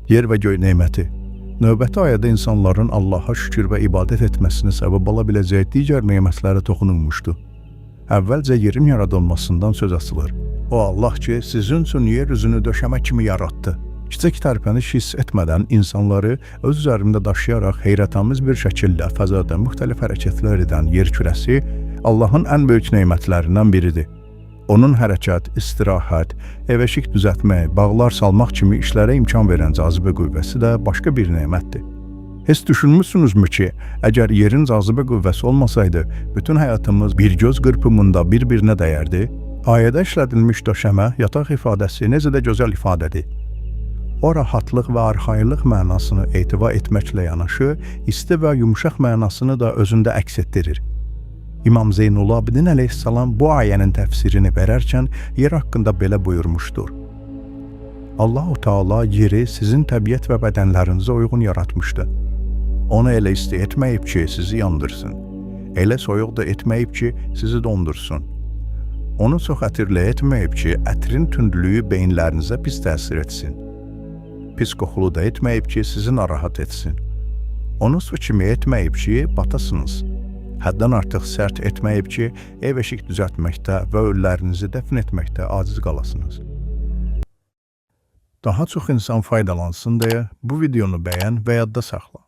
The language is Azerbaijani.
Yer və göy neməti. Növbəti ayədə insanların Allaha şükür və ibadət etməsinə səbəb ola biləcək digər nemətlərə toxunulmuşdu. Əvvəlcə yerin yaradılmasından söz açılır. O Allah ki, sizin üçün yer üzünü döşəmə kimi yaratdı. Kiçik tərpəniş hiss etmədən insanları öz üzərində daşıyaraq heyrətamiz bir şəkildə fəzada müxtəlif hərəkətlər edən yer kürəsi Allahın ən böyük nemətlərindən biridir. Onun hərəkət, istirahət, ev-eşik düzəltmək, bağlar salmaq kimi işlərə imkan verən cazibə qüvvəsi də başqa bir nemətdir. Heç düşünmüsünüzmü ki, əgər yerin cazibə qüvvəsi olmasaydı, bütün həyatımız bir göz qırpımında bir-birinə dəyərdi? Ayədə işlədilmiş döşəmə, yataq ifadəsi necə də gözəl ifadədir. O rahatlıq və arxayınlıq mənasını etibar etməklə yanaşı, isti və yumuşaq mənasını da özündə əks etdirir. İmam Zeynullah Abidin əleyhissalam bu ayənin təfsirini verərkən yer haqqında belə buyurmuşdur. Allah-u Teala yeri sizin təbiət və bədənlərinizə uyğun yaratmışdı. Onu elə isti etməyib ki, sizi yandırsın. Elə soyuq da etməyib ki, sizi dondursun. Onu çox ətirli etməyib ki, ətrin tündlüyü beyinlərinizə pis təsir etsin. Pis qoxulu da etməyib ki, sizi narahat etsin. Onu su kimi etməyib ki, batasınız. Həddən artıq sərt etməyib ki, ev-eşik düzəltməkdə və ölülərinizi dəfn etməkdə aciz qalasınız. Daha çox insan faydalansın deyə bu videonu bəyən və yadda saxla.